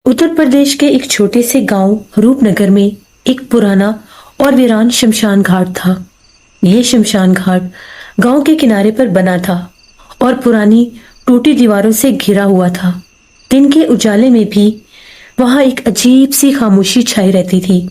उत्तर प्रदेश के एक छोटे से गांव रूपनगर में एक पुराना और वीरान शमशान घाट था। यह शमशान घाट गांव के किनारे पर बना था और पुरानी टूटी दीवारों से घिरा हुआ था। दिन के उजाले में भी वहां एक अजीब सी खामोशी छाई रहती थी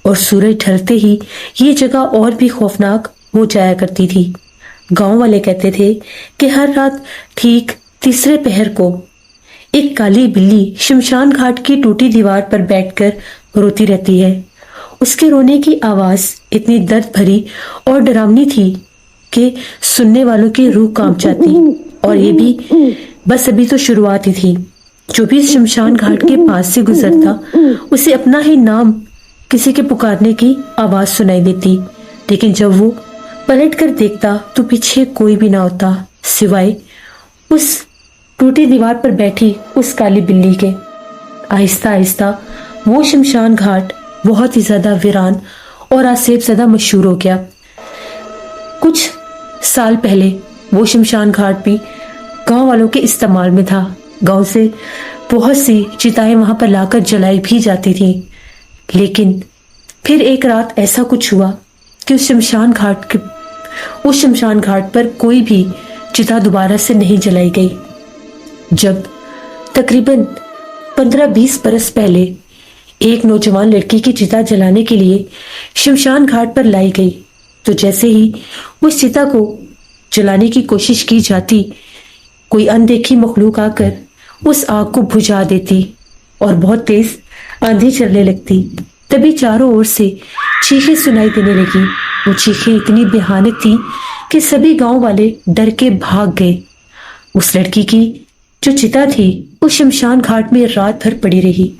और सूरज ढलते ही ये जगह और भी खौफनाक हो जाया करती थी। गांव वाले कहते थे कि हर रात ठीक तीसरे पहर को एक काली बिल्ली शमशान घाट की टूटी दीवार पर बैठकर रोती रहती है। उसके रोने की आवाज इतनी दर्द भरी और डरावनी थी कि सुनने वालों की रूह कांप जाती। और ये भी बस अभी तो शुरुआत ही थी। जो भी शमशान घाट के पास से गुजरता उसे अपना ही नाम किसी के पुकारने की आवाज सुनाई देती, लेकिन जब वो पलट कर देखता तो पीछे कोई भी ना होता सिवाय उस टूटी दीवार पर बैठी उस काली बिल्ली के। आहिस्ता आहिस्ता वो शमशान घाट बहुत ही ज्यादा वीरान और आसेब ज्यादा मशहूर हो गया। कुछ साल पहले वो शमशान घाट भी गांव वालों के इस्तेमाल में था। गांव से बहुत सी चिताएं वहां पर लाकर जलाई भी जाती थी, लेकिन फिर एक रात ऐसा कुछ हुआ कि उस शमशान घाट पर कोई भी चिता दोबारा से नहीं जलाई गई। जब तकरीबन 15-20 बरस पहले एक नौजवान लड़की की चिता जलाने के लिए शमशान घाट पर लाई गई, तो जैसे ही उस चिता को जलाने की कोशिश की जाती, कोई अनदेखी मखलूक आकर उस आग को बुझा देती और बहुत तेज आंधी चलने लगती। तभी चारों ओर से चीखें सुनाई देने लगी। वो चीखें इतनी भयानक थी कि सभी गांव वाले डर के भाग गए। उस लड़की की जो चिता थी उस शमशान घाट में रात भर पड़ी रही।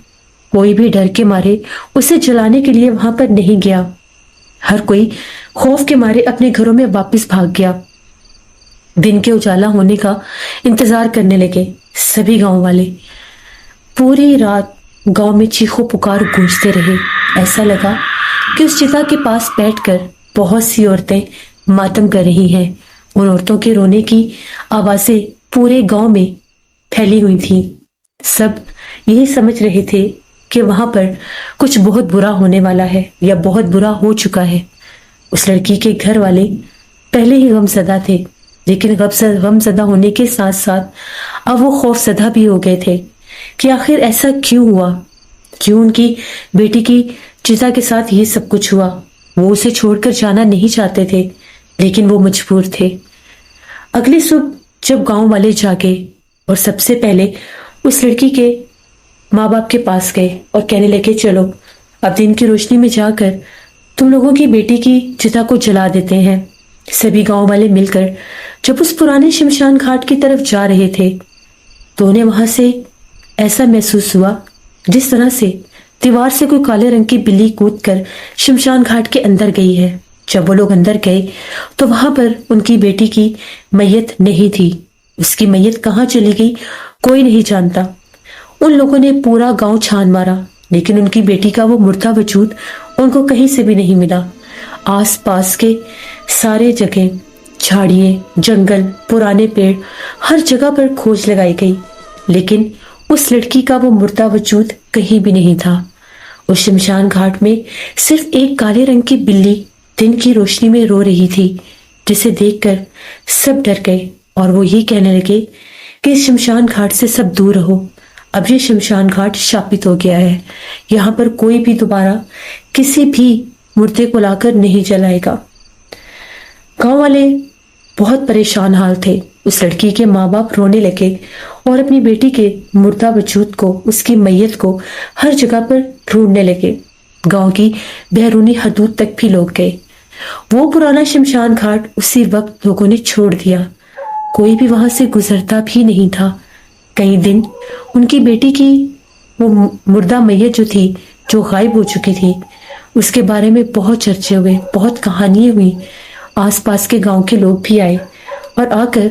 कोई भी डर के मारे उसे जलाने के लिए वहां पर नहीं गया। हर कोई खौफ के मारे अपने घरों में वापस भाग गया। दिन के उजाला होने का इंतजार करने लगे सभी गांव वाले। पूरी रात गांव में चीखों पुकार गूंजते रहे। ऐसा लगा कि उस चिता के पास बैठकर बहुत सी औरतें मातम कर रही हैं। उन औरतों के रोने की आवाजें पूरे गांव में फैली हुई थी। सब यही समझ रहे थे कि वहां पर कुछ बहुत बुरा होने वाला है या बहुत बुरा हो चुका है। उस लड़की के घर वाले पहले ही गमज़दा थे, लेकिन गमज़दा होने के साथ साथ अब वो खौफज़दा भी हो गए थे कि आखिर ऐसा क्यों हुआ, क्यों उनकी बेटी की चिता के साथ ये सब कुछ हुआ। वो उसे छोड़कर जाना नहीं चाहते थे, लेकिन वो मजबूर थे। अगली सुबह जब गांव वाले जागे और सबसे पहले उस लड़की के माँ बाप के पास गए और कहने लगे, चलो अब दिन की रोशनी में जाकर तुम लोगों की बेटी की चिता को जला देते हैं। सभी गांव वाले मिलकर जब उस पुराने शमशान घाट की तरफ जा रहे थे तो उन्हें वहां से ऐसा महसूस हुआ जिस तरह से दीवार से कोई काले रंग की बिल्ली कूदकर शमशान घाट के अंदर गई है। जब वो लोग अंदर गए तो वहां पर उनकी बेटी की मैयत नहीं थी। उसकी मैयत कहाँ चली गई कोई नहीं जानता। उन लोगों ने पूरा गांव छान मारा, लेकिन उनकी बेटी का वो मुर्दा वजूद उनको कहीं से भी नहीं मिला। आसपास के सारे जगह झाड़ियाँ, जंगल, पुराने पेड़, हर जगह पर खोज लगाई गई, लेकिन उस लड़की का वो मुर्दा वजूद कहीं भी नहीं था। उस शमशान घाट में सिर्फ एक काले रंग की बिल्ली दिन की रोशनी में रो रही थी, जिसे देखकर सब डर गए और वो ये कहने लगे कि इस शमशान घाट से सब दूर रहो। अब ये शमशान घाट शापित हो गया है। यहाँ पर कोई भी दोबारा किसी भी मुर्दे को लाकर नहीं जलाएगा। गांव वाले बहुत परेशान हाल थे। उस लड़की के माँ बाप रोने लगे और अपनी बेटी के मुर्दा वजूद को, उसकी मैयत को हर जगह पर ढूंढने लगे। गांव की बैरूनी हदूद तक भी लोग गए। वो पुराना शमशान घाट उसी वक्त लोगों ने छोड़ दिया। कोई भी वहां से गुजरता भी नहीं था। कई दिन उनकी बेटी की वो मुर्दा मैयत जो थी, जो गायब हो चुकी थी, उसके बारे में बहुत चर्चे हुए, बहुत कहानियां हुई। आसपास के गांव के लोग भी आए और आकर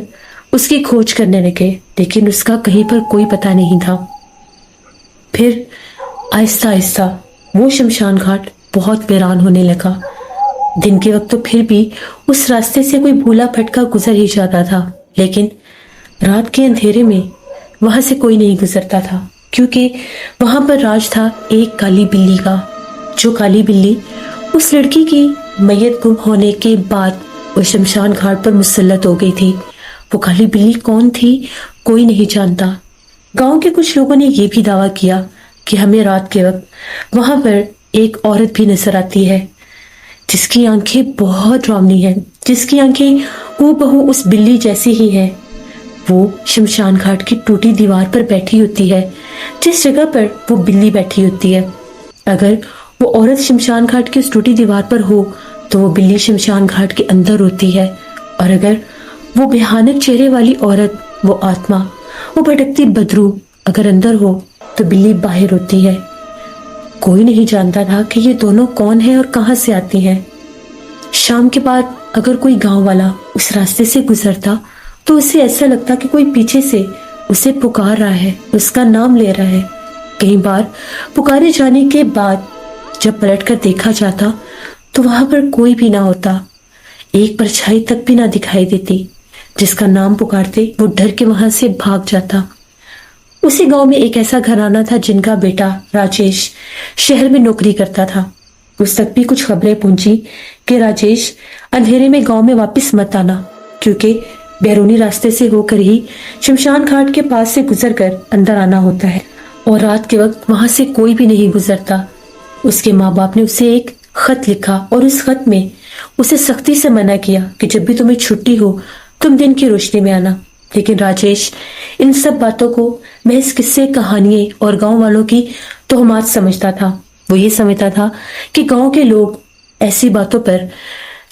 उसकी खोज करने लगे, लेकिन उसका कहीं पर कोई पता नहीं था। फिर आहिस्ता आहिस्ता वो शमशान घाट बहुत वीरान होने लगा। दिन के वक्त तो फिर भी उस रास्ते से कोई भूला भटका गुजर ही जाता था, लेकिन रात के अंधेरे में वहां से कोई नहीं गुजरता था, क्योंकि वहां पर राज था एक काली बिल्ली का। जो काली बिल्ली उस लड़की की मैयत गुम होने के बाद वो शमशान घाट पर मुसल्लत हो गई थी। वो काली बिल्ली कौन थी कोई नहीं जानता। गांव के कुछ लोगों ने यह भी दावा किया कि हमें रात के वक्त वहां पर एक औरत भी नजर आती है, जिसकी आंखें बहुत डरावनी हैं, जिसकी आंखें हूबहू उस बिल्ली जैसी ही हैं। वो शमशान घाट की टूटी दीवार पर बैठी होती है, जिस जगह पर वो बिल्ली बैठी होती है। अगर वो औरत शमशान घाट की उस टूटी दीवार पर हो तो वो बिल्ली शमशान घाट के अंदर होती है, और अगर वो भयानक चेहरे वाली औरत, वो आत्मा, वो भटकती बदरू अगर अंदर हो तो बिल्ली बाहर होती है। कोई नहीं जानता था कि ये दोनों कौन है और कहां से आती हैं। शाम के बाद अगर कोई गांव वाला उस रास्ते से गुजरता तो उसे ऐसा लगता कि कोई पीछे से उसे पुकार रहा है, उसका नाम ले रहा है। कई बार पुकारे जाने के बाद जब पलटकर देखा जाता तो वहां पर कोई भी ना होता, एक परछाई तक भी ना दिखाई देती। जिसका नाम पुकारते वो डर के वहां से भाग जाता। उसी गांव में एक ऐसा घराना था जिनका बेटा राजेश शहर में नौकरी करता था। उस तक भी कुछ खबरें पहुंची कि राजेश अंधेरे में गांव में वापस मत आना, क्योंकि बैरूनी रास्ते से होकर ही शमशान घाट के पास से गुजरकर अंदर आना होता है, और रात के वक्त वहां से कोई भी नहीं गुजरता। उसके माँ बाप ने उसे एक खत लिखा और उस खत में उसे सख्ती से मना किया कि जब भी तुम्हें छुट्टी हो तुम दिन की रोशनी में आना। लेकिन राजेश इन सब बातों को महज किस्से, कहानियां और गांव वालों की तोहमात समझता था। वो ये समझता था कि गांव के लोग ऐसी बातों पर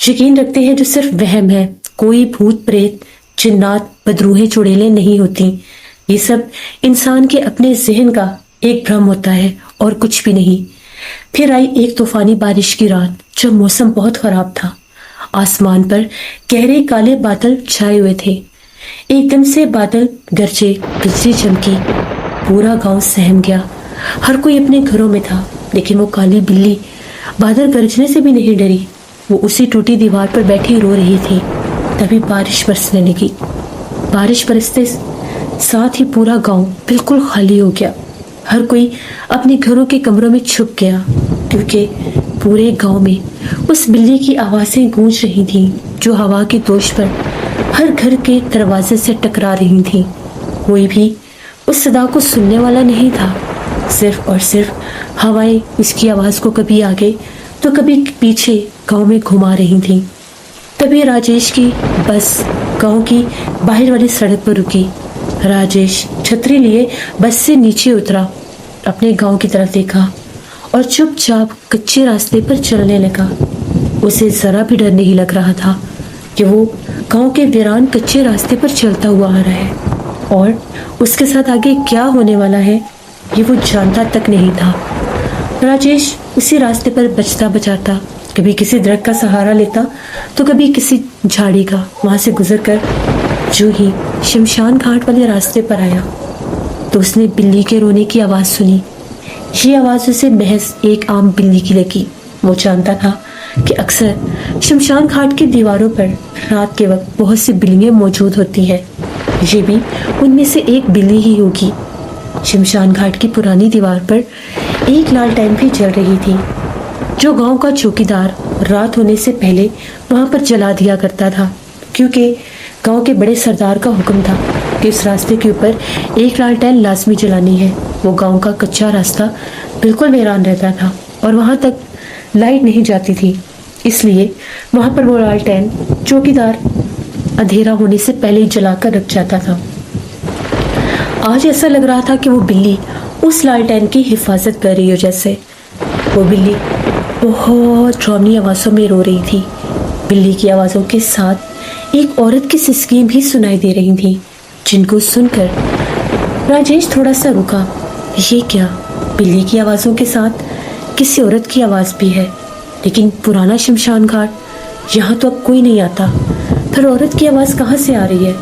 यकीन रखते हैं जो सिर्फ वहम है। कोई भूत प्रेत, जिन्नात, बदरूहें, चुड़ैलें नहीं होती। ये सब इंसान के अपने जहन का एक भ्रम होता है और कुछ भी नहीं। फिर आई एक तूफानी बारिश की रात जब मौसम बहुत खराब था। आसमान पर गहरे काले बादल छाए हुए थे। एकदम से बादल गरजे, बिजली चमकी, पूरा गांव सहम गया। हर कोई अपने घरों में था, लेकिन वो काली बिल्ली बादल गरजने से भी नहीं डरी। वो उसी टूटी दीवार पर बैठी रो रही थी। तभी बारिश बरसने लगी। बारिश बरसते साथ ही पूरा गांव बिल्कुल खाली हो गया। हर कोई अपने घरों के कमरों में छुप गया, क्योंकि पूरे गांव में उस बिल्ली की आवाजें गूंज रही थीं, जो हवा के दोष पर हर घर के दरवाजे से टकरा रही थीं। कोई भी उस सदा को सुनने वाला नहीं था। सिर्फ और सिर्फ हवाएं उसकी आवाज को कभी आगे तो कभी पीछे गांव में घुमा रही थीं। तभी राजेश की बस गांव की बाहर वाली सड़क पर रुकी। राजेश छतरी लिए बस से नीचे उतरा, अपने गांव की तरफ देखा और चुपचाप कच्चे रास्ते पर चलने लगा। उसे जरा भी डर नहीं लग रहा था कि वो गांव के वीरान कच्चे रास्ते पर चलता हुआ आ रहा है, और उसके साथ आगे क्या होने वाला है ये वो जानता तक नहीं था। राजेश उसी रास्ते पर बचता बचाता कभी किसी दरख्त का सहारा लेता तो कभी किसी झाड़ी का। वहां से गुजरकर जो ही शमशान घाट वाले रास्ते पर आया तो उसने बिल्ली के रोने की आवाज सुनी। ये आवाज उसे महज एक आम बिल्ली की लगी। वो जानता था कि अक्सर शमशान घाट की दीवारों पर रात के वक्त बहुत सी बिल्लियां मौजूद होती हैं। ये भी उनमें से एक बिल्ली ही होगी। शमशान घाट की पुरानी दीवार पर एक लालटेन भी जल रही थी, जो गांव का चौकीदार रात होने से पहले वहां पर जला दिया करता था, क्योंकि गांव के बड़े सरदार का हुक्म था कि इस रास्ते के ऊपर एक लालटेन लाजमी जलानी है। वो गांव का कच्चा रास्ता बिल्कुल वीरान रहता था और वहां तक लाइट नहीं जाती थी, इसलिए वहां पर वो लालटेन चौकीदार अंधेरा होने से पहले ही जलाकर रख जाता था। आज ऐसा लग रहा था कि वो बिल्ली उस लालटेन की हिफाजत कर रही हो जैसे। वो बिल्ली बहुत डरावनी आवाज़ों में रो रही थी। बिल्ली की आवाज़ों के साथ एक औरत की सिसकियां भी सुनाई दे रही थी, जिनको सुनकर राजेश थोड़ा सा रुका। ये क्या, बिल्ली की आवाज़ों के साथ किसी औरत की आवाज़ भी है? लेकिन पुराना शमशान घाट, यहाँ तो अब कोई नहीं आता, फिर औरत की आवाज़ कहाँ से आ रही है?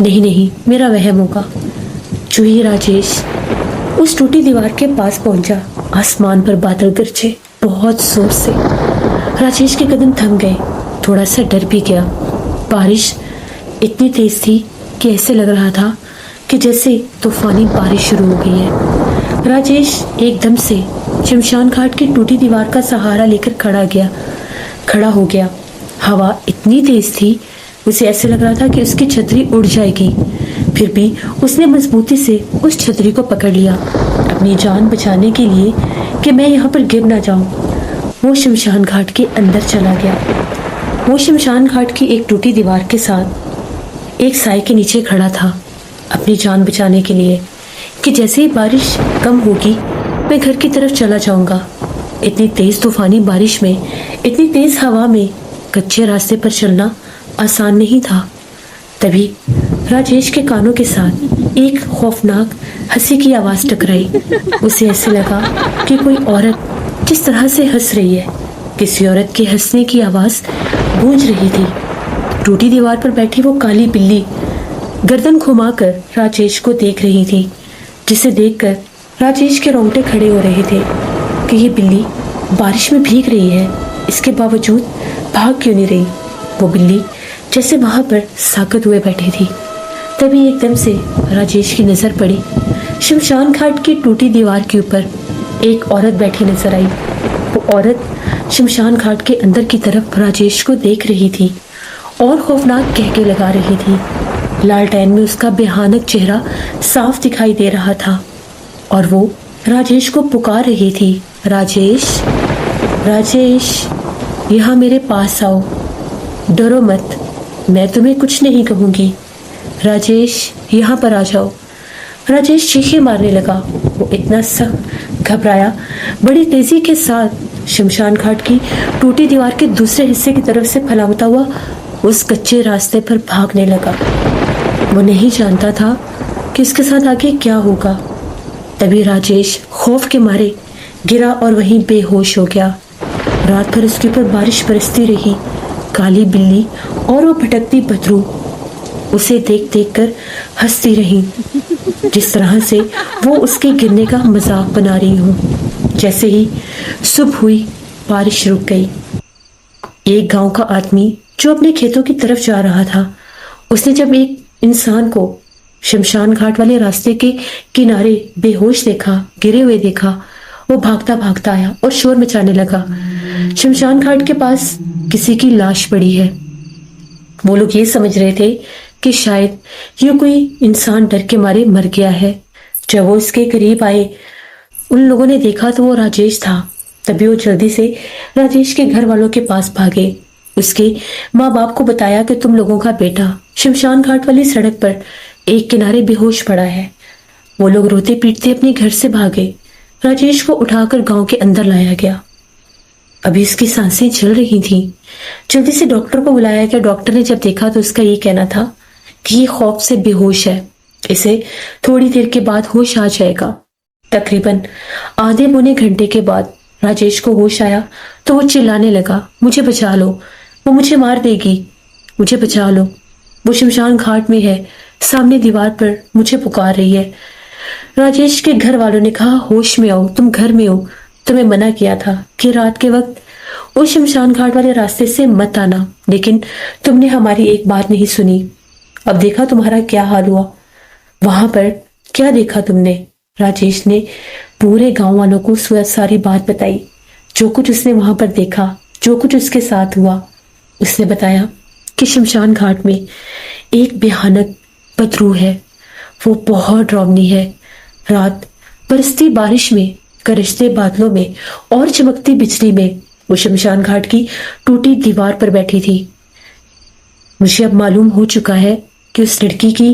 नहीं नहीं, मेरा वहम होगा। जो ही राजेश उस टूटी दीवार के पास पहुंचा, आसमान पर बादल गरजे बहुत जोर से। राजेश के कदम थम गए, थोड़ा सा डर भी गया। बारिश इतनी तेज थी कि ऐसे लग रहा था कि जैसे तूफानी बारिश शुरू हो गई है। राजेश एकदम से शमशान घाट की टूटी दीवार का सहारा लेकर खड़ा हो गया। हवा इतनी तेज थी, उसे ऐसे लग रहा था कि उसकी छतरी उड़ जाएगी। फिर भी उसने मजबूती से उस छतरी को पकड़ लिया, अपनी जान बचाने के लिए कि मैं यहाँ पर गिर ना जाऊं। वो शमशान घाट के अंदर चला गया। वो शमशान घाट की एक टूटी दीवार के साथ एक साए के नीचे खड़ा था, अपनी जान बचाने के लिए कि जैसे ही बारिश कम होगी मैं घर की तरफ चला जाऊंगा। इतनी तेज तूफानी बारिश में, इतनी तेज हवा में कच्चे रास्ते पर चलना आसान नहीं था। तभी राजेश के कानों के साथ एक खौफनाक हंसी की आवाज टकराई। उसे ऐसे लगा कि कोई औरत जिस तरह से हंस रही है, किसी औरत के हंसने की आवाज गूंज रही थी। टूटी दीवार पर बैठी वो काली बिल्ली गर्दन घुमाकर राजेश को देख रही थी, जिसे देखकर राजेश के रोंगटे खड़े हो रहे थे कि ये बिल्ली बारिश में भीग रही है, इसके बावजूद भाग क्यों नहीं रही। वो बिल्ली जैसे वहां पर साकत हुए बैठी थी। तभी एकदम से राजेश की नजर पड़ी, शमशान घाट की टूटी दीवार के ऊपर एक औरत बैठी नजर आई। वो औरत शमशान घाट के अंदर की तरफ राजेश को देख रही थी और खौफनाक कहके लगा रही थी। लालटेन में उसका भयानक चेहरा साफ दिखाई दे रहा था और वो राजेश को पुकार रही थी, राजेश, राजेश, यहाँ मेरे पास आओ, डरो मत, मैं तुम्हें कुछ नहीं कहूंगी, राजेश यहाँ पर आ जाओ। राजेश चीखें मारने लगा। वो इतना सख्त घबराया, बड़ी तेजी के साथ शमशान घाट की टूटी दीवार के दूसरे हिस्से की तरफ से फैलाता हुआ उस कच्चे रास्ते पर भागने लगा। वो नहीं जानता था कि इसके साथ आगे क्या होगा। तभी राजेश खौफ के मारे गिरा और वहीं बेहोश हो गया। रात भर उसके ऊपर बारिश बरसती रही। काली बिल्ली और वो भटकती बदरू उसे देख देख कर हंसती रही, जिस तरह से वो उसके गिरने का मजाक बना रही हो। जैसे ही सुबह हुई, बारिश रुक गई। एक गांव का आदमी जो अपने खेतों की तरफ जा रहा था, उसने जब एक इंसान को शमशान घाट वाले रास्ते के किनारे बेहोश देखा, गिरे हुए देखा, वो भागता भागता आया और शोर मचाने लगा, शमशान घाट के पास किसी की लाश पड़ी है। वो लोग ये समझ रहे थे कि शायद ये कोई इंसान डर के मारे मर गया है। जब वो इसके करीब आए, उन लोगों ने देखा तो वो राजेश था। तभी वो जल्दी से राजेश के घर वालों के पास भागे। उसके माँ बाप को बताया कि तुम लोगों का बेटा शमशान घाट वाली सड़क पर एक किनारे बेहोश पड़ा है। वो लोग रोते पीटते अपने घर से भागे। राजेश को उठाकर गांव के अंदर लाया गया। अभी इसकी सांसें चल रही थी। जल्दी से डॉक्टर को बुलाया गया। डॉक्टर ने जब देखा तो उसका ये कहना था कि ये खौफ से बेहोश है, इसे थोड़ी देर के बाद होश आ जाएगा। तकरीबन आधे पौने घंटे के बाद राजेश को होश आया तो वो चिल्लाने लगा, मुझे बचा लो, वो मुझे मार देगी, मुझे बचा लो, वो शमशान घाट में है, सामने दीवार पर मुझे पुकार रही है। राजेश के घर वालों ने कहा, होश में आओ, तुम घर में हो, तुम्हें मना किया था कि रात के वक्त उस शमशान घाट वाले रास्ते से मत आना, लेकिन तुमने हमारी एक बात नहीं सुनी। अब देखा तुम्हारा क्या हाल हुआ। वहां पर क्या देखा तुमने? राजेश ने पूरे गांव वालों को सारी बात बताई, जो कुछ उसने वहां पर देखा, जो कुछ उसके साथ हुआ। उसने बताया कि शमशान घाट में एक भयानक बदरू है, वो बहुत डरावनी है। रात बरसती बारिश में, गरजते बादलों में और चमकती बिजली में वो शमशान घाट की टूटी दीवार पर बैठी थी। मुझे अब मालूम हो चुका है कि उस लड़की की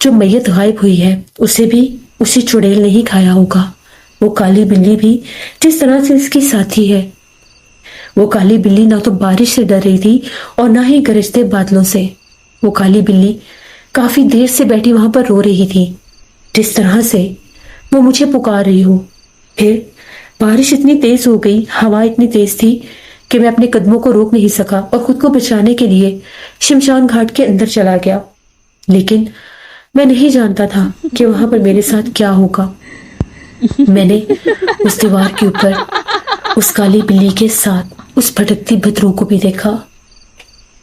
जो मैयत गायब हुई है, उसे भी उसी चुड़ैल ने ही खाया होगा। वो काली बिल्ली भी जिस तरह से इसकी साथी है। वो काली बिल्ली ना तो बारिश से डर रही थी और ना ही गरजते बादलों से। वो काली बिल्ली काफी देर से बैठी वहां पर रो रही थी, जिस तरह से वो मुझे पुकार रही हो। फिर बारिश इतनी तेज हो गई, हवा इतनी तेज थी कि मैं अपने कदमों को रोक नहीं सका और खुद को बचाने के लिए शमशान घाट के अंदर चला गया। लेकिन मैं नहीं जानता था कि वहां पर मेरे साथ क्या होगा। मैंने उस दीवार के ऊपर उस काली बिल्ली के साथ उस भटकती बदरू को भी देखा।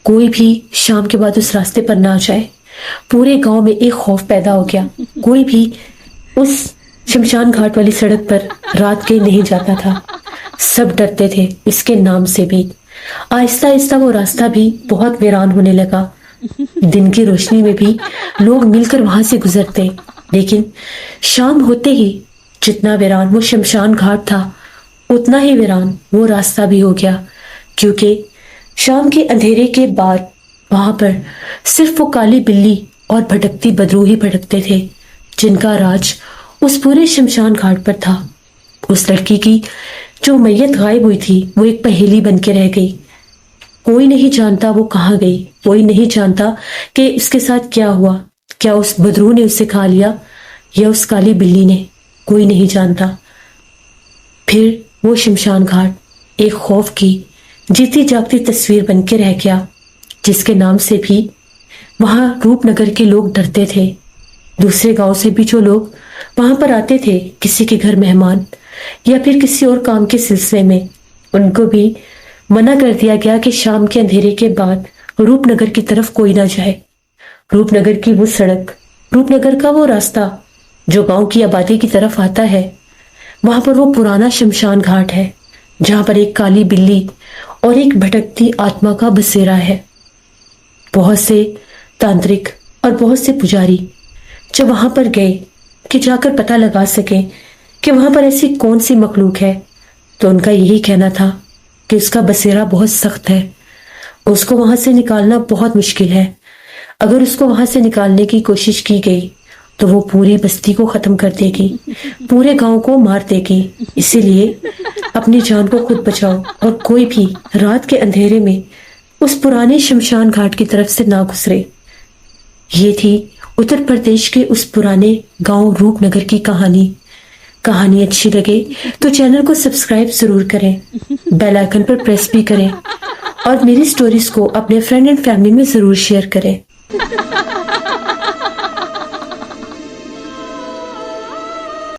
कोई भी शाम के बाद उस रास्ते पर ना जाए। पूरे गांव में एक खौफ पैदा हो गया। कोई भी उस शमशान घाट वाली सड़क पर रात के नहीं जाता था। सब डरते थे इसके नाम से भी। आहिस्ता आहिस्ता वो रास्ता भी बहुत वीरान होने लगा। दिन की रोशनी में भी लोग मिलकर वहां से गुजरते, लेकिन शाम होते ही जितना वीरान वो शमशान घाट था, उतना ही वीरान वो रास्ता भी हो गया। क्योंकि शाम के अंधेरे के बाद वहां पर सिर्फ वो काली बिल्ली और भटकती बदरू ही भटकते थे, जिनका राज उस पूरे शमशान घाट पर था। उस लड़की की जो मैयत गायब हुई थी, वो एक पहेली बन के रह गई। कोई नहीं जानता वो कहाँ गई। कोई नहीं जानता कि उसके साथ क्या हुआ। क्या उस बदरू ने उसे खा लिया या उस काली बिल्ली ने? कोई नहीं जानता। फिर वो शमशान घाट एक खौफ की जीती जागती तस्वीर बन के रह गया, जिसके नाम से भी वहां रूपनगर के लोग डरते थे। दूसरे गांव से भी जो लोग वहां पर आते थे, किसी के घर मेहमान या फिर किसी और काम के सिलसिले में, उनको भी मना कर दिया गया कि शाम के अंधेरे के बाद रूपनगर की तरफ कोई ना जाए। रूपनगर की वो सड़क, रूपनगर का वो रास्ता जो गांव की आबादी की तरफ आता है, वहां पर वो पुराना शमशान घाट है, जहां पर एक काली बिल्ली और एक भटकती आत्मा का बसेरा है। बहुत से तांत्रिक और बहुत से पुजारी जब वहां पर गए कि जाकर पता लगा सके कि वहां पर ऐसी कौन सी मखलूक है, तो उनका यही कहना था कि उसका बसेरा बहुत सख्त है, उसको वहां से निकालना बहुत मुश्किल है। अगर उसको वहां से निकालने की कोशिश की गई तो वो पूरी बस्ती को खत्म कर देगी, पूरे गांव को मार देगी। इसीलिए अपनी जान को खुद बचाओ और कोई भी रात के अंधेरे में उस पुराने शमशान घाट की तरफ से ना गुजरे। ये थी उत्तर प्रदेश के उस पुराने गांव रूपनगर की कहानी। कहानी अच्छी लगे तो चैनल को सब्सक्राइब जरूर करें, बेल आइकन पर प्रेस भी करें और मेरी स्टोरीज को अपने फ्रेंड एंड फैमिली में जरूर शेयर करें।